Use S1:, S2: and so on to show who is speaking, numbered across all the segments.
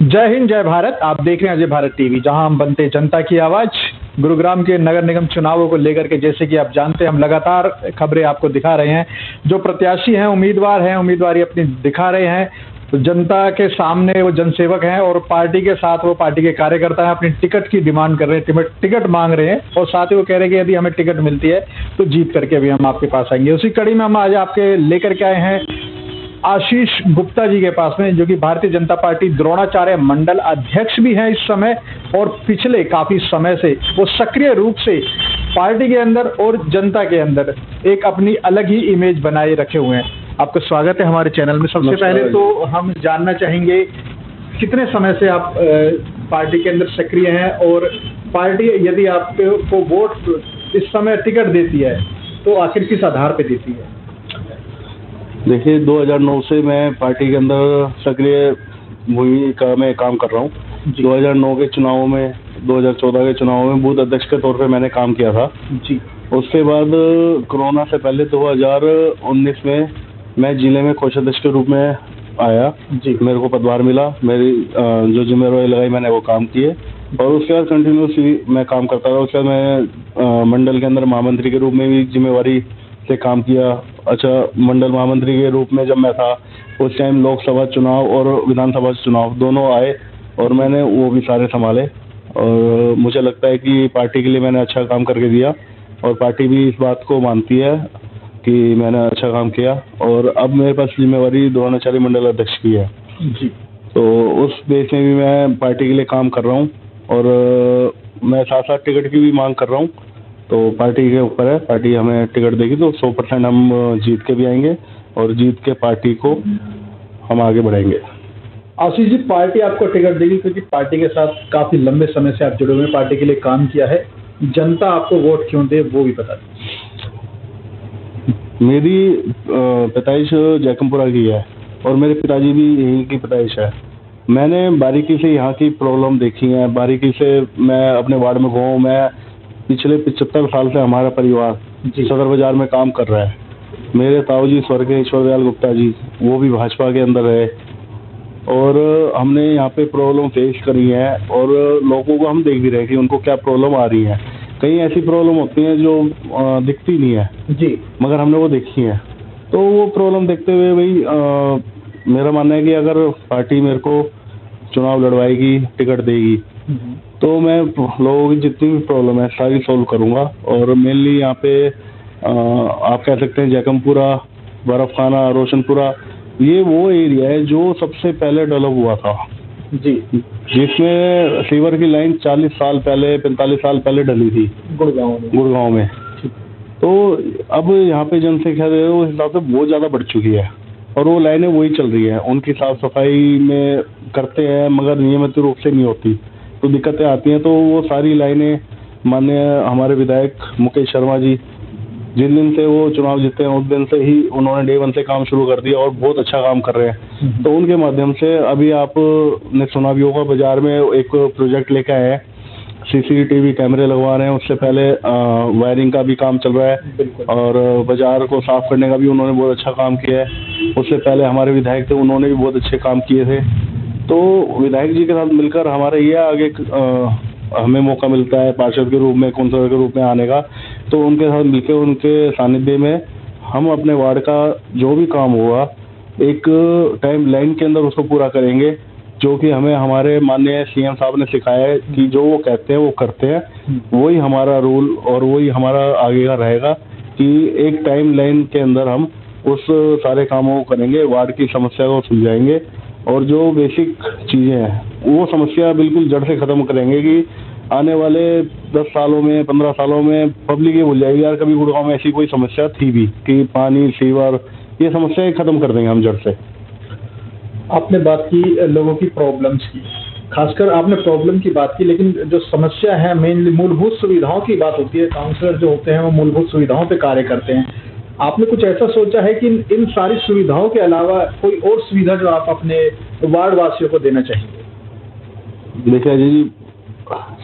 S1: जय हिंद जय भारत। आप देख रहे हैं अजय भारत टीवी, जहां हम बनते जनता की आवाज। गुरुग्राम के नगर निगम चुनावों को लेकर के जैसे कि आप जानते हैं, हम लगातार खबरें आपको दिखा रहे हैं। जो प्रत्याशी हैं, उम्मीदवारी अपनी दिखा रहे हैं। तो जनता के सामने वो जनसेवक हैं और पार्टी के साथ वो पार्टी के कार्यकर्ता हैं। अपनी टिकट की डिमांड कर रहे हैं, टिकट मांग रहे हैं और साथ ही वो कह रहे हैं कि यदि हमें टिकट मिलती है तो जीत करके भी हम आपके पास आएंगे। उसी कड़ी में हम आज आपके लेकर के आए हैं आशीष गुप्ता जी के पास में, जो कि भारतीय जनता पार्टी द्रोणाचार्य मंडल अध्यक्ष भी हैं इस समय, और पिछले काफी समय से वो सक्रिय रूप से पार्टी के अंदर और जनता के अंदर एक अपनी अलग ही इमेज बनाए रखे हुए हैं। आपका स्वागत है हमारे चैनल में। सबसे पहले तो हम जानना चाहेंगे, कितने समय से आप पार्टी के अंदर सक्रिय हैं, और पार्टी यदि आपको वोट इस समय टिकट देती है तो आखिर किस आधार पर देती है?
S2: देखिए, 2009 से मैं पार्टी के अंदर सक्रिय भूमिका में काम कर रहा हूँ। 2009 के चुनावों में, 2014 के चुनावों में बूथ अध्यक्ष के तौर पे मैंने काम किया था जी। उसके बाद कोरोना से पहले 2019 में मैं जिले में कोषाध्यक्ष के रूप में आया जी। मेरे को पदभार मिला, मेरी जो जिम्मेदारी लगाई मैंने वो काम किए, और उसके बाद कंटिन्यूसली मैं काम करता रहा। उसके बाद मैं मंडल के अंदर महामंत्री के रूप में भी जिम्मेवारी से काम किया। अच्छा, मंडल महामंत्री के रूप में जब मैं था उस टाइम लोकसभा चुनाव और विधानसभा चुनाव दोनों आए और मैंने वो भी सारे संभाले, और मुझे लगता है कि पार्टी के लिए मैंने अच्छा काम करके दिया, और पार्टी भी इस बात को मानती है कि मैंने अच्छा काम किया। और अब मेरे पास जिम्मेवारी द्रोणाचार्य मंडल अध्यक्ष की है जी। तो उस बेस में भी मैं पार्टी के लिए काम कर रहा हूँ, और मैं साथ साथ टिकट की भी मांग कर रहा हूँ। तो पार्टी के ऊपर है, पार्टी हमें टिकट देगी तो 100% हम जीत के भी आएंगे, और जीत के पार्टी को हम आगे बढ़ाएंगे।
S1: आशीष जी, पार्टी आपको टिकट देगी क्योंकि पार्टी के साथ काफी लंबे समय से आप जुड़े हुए हैं, पार्टी के लिए काम किया है। जनता आपको वोट क्यों दे वो भी बता दें।
S2: मेरी पैदाइश जैकमपुरा की है, और मेरे पिताजी भी यहीं की पैदाइश है। मैंने बारीकी से यहाँ की प्रॉब्लम देखी है, बारीकी से मैं अपने वार्ड में घूमा हूँ। मैं पिछले 75 साल से हमारा परिवार सदर बाजार में काम कर रहा है। मेरे ताऊ जी स्वर्गीय ईश्वरदयाल गुप्ता जी, वो भी भाजपा के अंदर है, और हमने यहाँ पे प्रॉब्लम फेस करी है, और लोगों को हम देख भी रहे हैं कि उनको क्या प्रॉब्लम आ रही है। कई ऐसी प्रॉब्लम होती हैं जो दिखती नहीं है जी, मगर हमने वो देखी है। तो वो प्रॉब्लम देखते हुए भाई मेरा मानना है कि अगर पार्टी मेरे को चुनाव लड़वाएगी, टिकट देगी, तो मैं लोगों की जितनी भी प्रॉब्लम है सारी सॉल्व करूंगा। और मेनली यहाँ पे आप कह सकते हैं जैकमपुरा, बर्फखाना, रोशनपुरा, ये वो एरिया है जो सबसे पहले डेवलप हुआ था जी, जिसमें सीवर की लाइन 40 साल पहले, 45 साल पहले डली थी गुड़गांव में। तो अब यहाँ पे जनसंख्या उस हिसाब से बहुत ज़्यादा बढ़ चुकी है, और वो लाइनें वही चल रही है। उनकी साफ सफाई में करते हैं मगर नियमित रूप से नहीं होती, तो दिक्कतें आती हैं। तो वो सारी लाइनें माननीय हमारे विधायक मुकेश शर्मा जी, जिन दिन से वो चुनाव जीते हैं उस दिन से ही उन्होंने डे 1 से काम शुरू कर दिया, और बहुत अच्छा काम कर रहे हैं। तो उनके माध्यम से अभी आपने सुना भी होगा, बाजार में एक प्रोजेक्ट लेकर आए हैं, CCTV कैमरे लगवा रहे हैं। उससे पहले वायरिंग का भी काम चल रहा है, और बाजार को साफ करने का भी उन्होंने बहुत अच्छा काम किया है। उससे पहले हमारे विधायक थे, उन्होंने भी बहुत अच्छे काम किए थे। तो विधायक जी के साथ मिलकर हमारे ये आगे हमें मौका मिलता है पार्षद के रूप में, काउंसलर के रूप में आने का, तो उनके साथ मिलकर उनके सानिध्य में हम अपने वार्ड का जो भी काम होगा एक टाइम लाइन के अंदर उसको पूरा करेंगे, जो कि हमें हमारे माननीय CM साहब ने सिखाया है कि जो वो कहते हैं वो करते हैं। वही हमारा रूल और वही हमारा आगे का रहेगा कि एक टाइम लाइन के अंदर हम उस सारे कामों को करेंगे, वार्ड की समस्या को सुलझाएंगे, और जो बेसिक चीज़ें हैं वो समस्या बिल्कुल जड़ से ख़त्म करेंगे कि आने वाले 10 सालों में, 15 सालों में पब्लिक ये भूल जाएगी यार कभी गुड़गांव में ऐसी कोई समस्या थी भी, कि पानी, सीवर, ये समस्याएं ख़त्म कर देंगे हम जड़ से।
S1: आपने बात की लोगों की प्रॉब्लम्स की, खासकर आपने प्रॉब्लम की बात की, लेकिन जो समस्या है मेनली मूलभूत सुविधाओं की बात होती है। काउंसलर जो होते हैं वो मूलभूत सुविधाओं पे कार्य करते हैं। आपने कुछ ऐसा सोचा है कि इन सारी सुविधाओं के अलावा कोई और सुविधा जो आप अपने वार्ड वासियों को देना चाहेंगे?
S2: देखिए अजय जी,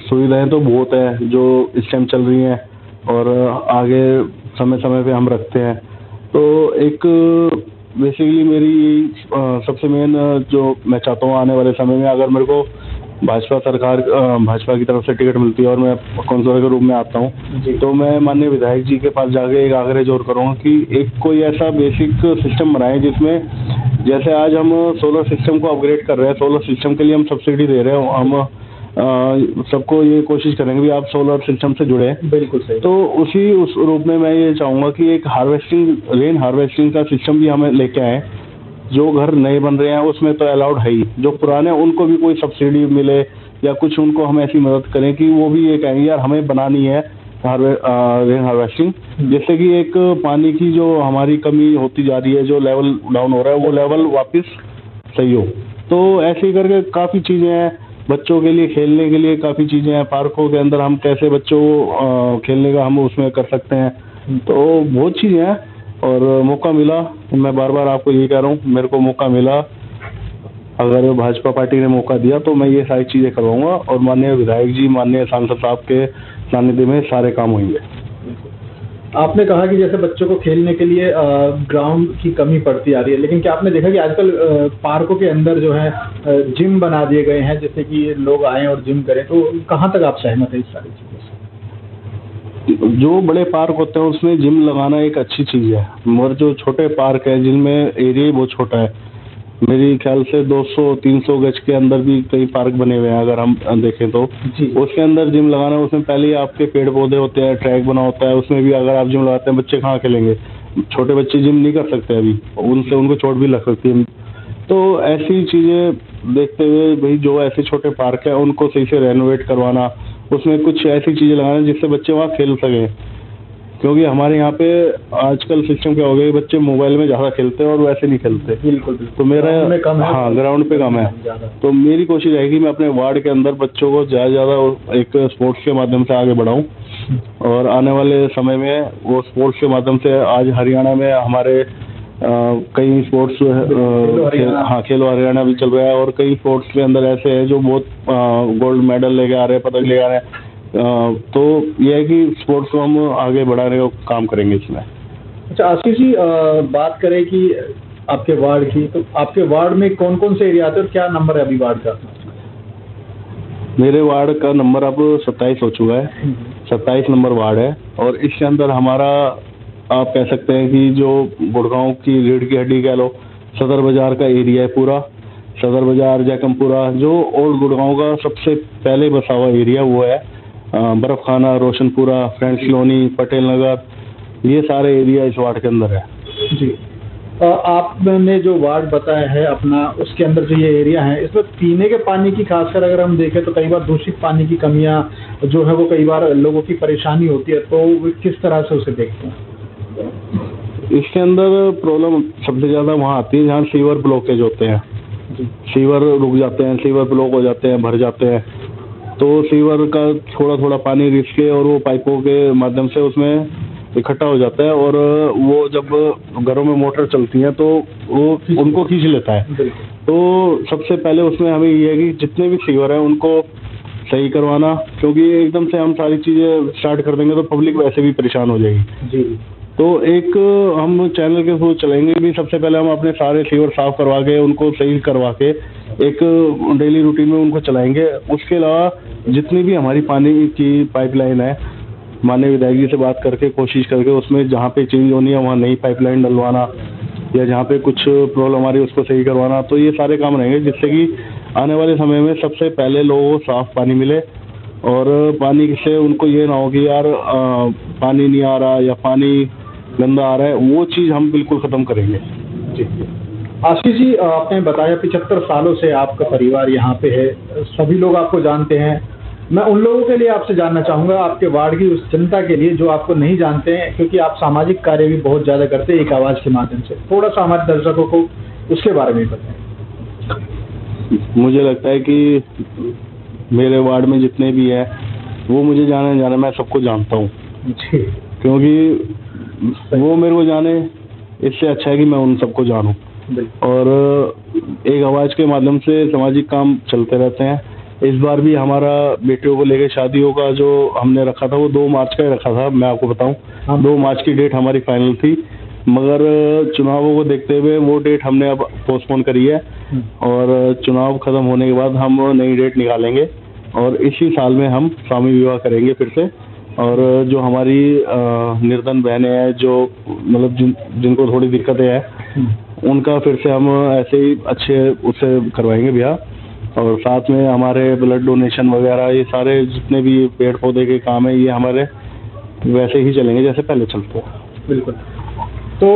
S2: सुविधाएं तो बहुत है जो इस टाइम चल रही हैं, और आगे समय समय पे हम रखते हैं। तो एक बेसिकली मेरी सबसे मेन जो मैं चाहता हूँ आने वाले समय में, अगर मेरे को भाजपा सरकार भाजपा की तरफ से टिकट मिलती है और मैं काउंसलर के रूप में आता हूँ, तो मैं माननीय विधायक जी के पास जाके एक आग्रह जोर करूँगा कि एक कोई ऐसा बेसिक सिस्टम बनाए जिसमें जैसे आज हम सोलर सिस्टम को अपग्रेड कर रहे हैं, सोलर सिस्टम के लिए हम सब्सिडी दे रहे हैं, हम सबको ये कोशिश करेंगे भी आप सोलर सिस्टम से जुड़े।
S1: बिल्कुल सही।
S2: तो उस रूप में मैं ये चाहूँगा कि एक रेन हार्वेस्टिंग का सिस्टम भी हमें लेके आए। जो घर नए बन रहे हैं उसमें तो अलाउड है ही, जो पुराने उनको भी कोई सब्सिडी मिले या कुछ उनको हम ऐसी मदद करें कि वो भी ये कहेंगे यार हमें बनानी है रेन हार्वेस्टिंग, जिससे कि एक पानी की जो हमारी कमी होती जा रही है, जो लेवल डाउन हो रहा है, वो लेवल वापस सही हो। तो ऐसे ही करके काफ़ी चीज़ें हैं, बच्चों के लिए खेलने के लिए काफ़ी चीज़ें हैं, पार्कों के अंदर हम कैसे बच्चों को खेलने का हम उसमें कर सकते हैं, तो बहुत चीज़ें हैं। और मौका मिला, मैं बार बार आपको यही कह रहा हूँ, मेरे को मौका मिला, अगर भाजपा पार्टी ने मौका दिया तो मैं ये सारी चीज़ें करवाऊंगा और माननीय विधायक जी, माननीय सांसद साहब के सानिध्य में सारे काम होंगे।
S1: आपने कहा कि जैसे बच्चों को खेलने के लिए ग्राउंड की कमी पड़ती आ रही है, लेकिन क्या आपने देखा कि आजकल पार्कों के अंदर जो है जिम बना दिए गए हैं, जिससे कि लोग आएँ और जिम करें, तो कहाँ तक आप सहमत हैं इस सारी चीज़ों से?
S2: जो बड़े पार्क होते हैं उसमें जिम लगाना एक अच्छी चीज़ है, मगर जो छोटे पार्क है जिनमें एरिया ही बहुत छोटा है, मेरी ख्याल से 200-300 गज के अंदर भी कई पार्क बने हुए हैं अगर हम देखें तो, उसके अंदर जिम लगाना, उसमें पहले ही आपके पेड़ पौधे होते हैं, ट्रैक बना होता है, उसमें भी अगर आप जिम लगाते हैं बच्चे कहाँ खेलेंगे, छोटे बच्चे जिम नहीं कर सकते अभी, उनसे उनको चोट भी लग सकती है। तो ऐसी चीज़ें देखते हुए भाई जो ऐसे छोटे पार्क हैं उनको सही से रेनोवेट करवाना, उसमें कुछ ऐसी चीज़ें लगाना जिससे बच्चे वहाँ खेल सकें, क्योंकि हमारे यहाँ पे आजकल सिस्टम क्या हो गया, बच्चे मोबाइल में ज़्यादा खेलते हैं और वैसे नहीं खेलते।
S1: बिल्कुल।
S2: तो मेरा
S1: हाँ,
S2: ग्राउंड पे कम है, तो मेरी कोशिश रहेगी मैं अपने वार्ड के अंदर बच्चों को ज़्यादा ज़्यादा एक स्पोर्ट्स के माध्यम से आगे बढ़ाऊँ, और आने वाले समय में वो स्पोर्ट्स के माध्यम से आज हरियाणा में हमारे कई स्पोर्ट्स खेलो हरियाणा भी चल रहा है, और कई स्पोर्ट्स के अंदर ऐसे हैं जो बहुत गोल्ड मेडल लेके आ रहे हैं, पदक लेके आ रहे हैं। तो ये है कि स्पोर्ट्स को हम आगे बढ़ाने का काम करेंगे इसमें।
S1: अच्छा आशीष जी, बात करें कि आपके वार्ड की, तो आपके वार्ड में कौन कौन से एरिया आते हैं और क्या नंबर है अभी वार्ड का?
S2: मेरे वार्ड का नंबर अब 27 हो चुका है, 27 नंबर वार्ड है, और इसके अंदर हमारा आप कह सकते हैं कि जो गुड़गांव की रीढ़ की हड्डी कह लो, सदर बाज़ार का एरिया है पूरा, सदर बाज़ार, जैकमपुरा, जो ओल्ड गुड़गांव का सबसे पहले बसा हुआ एरिया वो है, बर्फ खाना, रोशनपुरा, फ्रेंड्स कॉलोनी, पटेल नगर, ये सारे एरिया इस वार्ड के अंदर है।
S1: जी, आपने जो वार्ड बताया है अपना, उसके अंदर जो ये एरिया है, इसमें पीने के पानी की खासकर अगर हम देखें तो कई बार दूषित पानी की कमियां जो है वो कई बार लोगों की परेशानी होती है, तो वो किस तरह से उसे देखते हैं?
S2: इसके अंदर प्रॉब्लम सबसे ज़्यादा वहाँ आती है जहाँ सीवर ब्लॉकेज होते हैं, सीवर रुक जाते हैं, सीवर ब्लॉक हो जाते हैं, भर जाते हैं, तो सीवर का थोड़ा थोड़ा पानी रिस के और वो पाइपों के माध्यम से उसमें इकट्ठा हो जाता है, और वो जब घरों में मोटर चलती है तो वो उनको खींच लेता है। तो सबसे पहले उसमें हमें ये है कि जितने भी सीवर हैं उनको सही करवाना, क्योंकि एकदम से हम सारी चीज़ें स्टार्ट कर देंगे तो पब्लिक वैसे भी परेशान हो जाएगी। जी। तो एक हम चैनल के थ्रू चलेंगे भी, सबसे पहले हम अपने सारे सीवर साफ करवा के उनको सही करवा के एक डेली रूटीन में उनको चलाएंगे। उसके अलावा जितनी भी हमारी पानी की पाइपलाइन है, माननीय विधायक जी से बात करके कोशिश करके उसमें जहाँ पे चेंज होनी है वहाँ नई पाइपलाइन डलवाना, या जहाँ पे कुछ प्रॉब्लम आ रही है उसको सही करवाना, तो ये सारे काम रहेंगे जिससे कि आने वाले समय में सबसे पहले लोगों को साफ पानी मिले, और पानी से उनको ये ना हो कि यार पानी नहीं आ रहा या पानी गंदा आ रहा है, वो चीज़ हम बिल्कुल ख़त्म करेंगे।
S1: जी। आशीष जी, आपने बताया 75 सालों से आपका परिवार यहाँ पे है, सभी लोग आपको जानते हैं। मैं उन लोगों के लिए आपसे जानना चाहूँगा, आपके वार्ड की उस जनता के लिए जो आपको नहीं जानते हैं, क्योंकि आप सामाजिक कार्य भी बहुत ज़्यादा करते हैं एक आवाज़ के माध्यम से, थोड़ा सा हमारे दर्शकों को उसके बारे में बताएं।
S2: मुझे लगता है कि मेरे वार्ड में जितने भी हैं वो मुझे जाने मैं सबको जानता हूँ, क्योंकि वो मेरे को जाने, इससे अच्छा है कि मैं उन सबको जानूं। और एक आवाज़ के माध्यम से सामाजिक काम चलते रहते हैं। इस बार भी हमारा बेटियों को लेकर शादियों का जो हमने रखा था वो 2 मार्च का ही रखा था, मैं आपको बताऊं। 2 मार्च की डेट हमारी फाइनल थी, मगर चुनावों को देखते हुए वो डेट हमने अब पोस्टपोन करी है और चुनाव खत्म होने के बाद हम नई डेट निकालेंगे और इसी साल में हम स्वामी विवाह करेंगे फिर से। और जो हमारी निर्धन बहनें हैं, जो मतलब जिनको थोड़ी दिक्कतें हैं, उनका फिर से हम ऐसे ही अच्छे उससे करवाएंगे ब्याह। और साथ में हमारे ब्लड डोनेशन वगैरह ये सारे जितने भी पेड़ पौधे के काम है, ये हमारे वैसे ही चलेंगे जैसे पहले चलते हैं।
S1: बिल्कुल। तो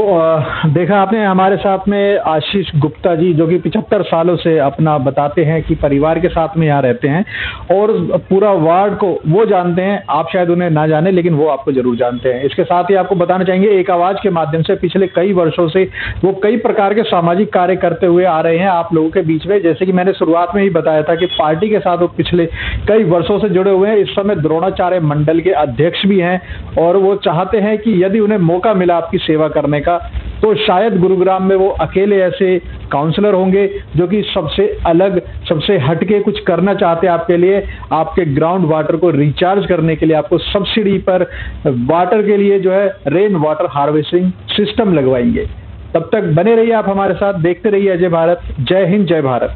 S1: देखा आपने, हमारे साथ में आशीष गुप्ता जी, जो कि 75 सालों से अपना बताते हैं कि परिवार के साथ में यहाँ रहते हैं और पूरा वार्ड को वो जानते हैं। आप शायद उन्हें ना जाने, लेकिन वो आपको जरूर जानते हैं। इसके साथ ही आपको बताना चाहेंगे, एक आवाज के माध्यम से पिछले कई वर्षों से वो कई प्रकार के सामाजिक कार्य करते हुए आ रहे हैं आप लोगों के बीच में। जैसे कि मैंने शुरुआत में ही बताया था कि पार्टी के साथ वो पिछले कई वर्षों से जुड़े हुए हैं। इस समय द्रोणाचार्य मंडल के अध्यक्ष भी हैं और वो चाहते हैं कि यदि उन्हें मौका मिला आपकी सेवा करने का, तो शायद गुरुग्राम में वो अकेले ऐसे काउंसलर होंगे जो कि सबसे अलग, सबसे हटके कुछ करना चाहते हैं आपके लिए। आपके ग्राउंड वाटर को रिचार्ज करने के लिए आपको सब्सिडी पर वाटर के लिए जो है रेन वाटर हार्वेस्टिंग सिस्टम लगवाएंगे। तब तक बने रहिए आप हमारे साथ, देखते रहिए अजय भारत। जय हिंद, जय भारत।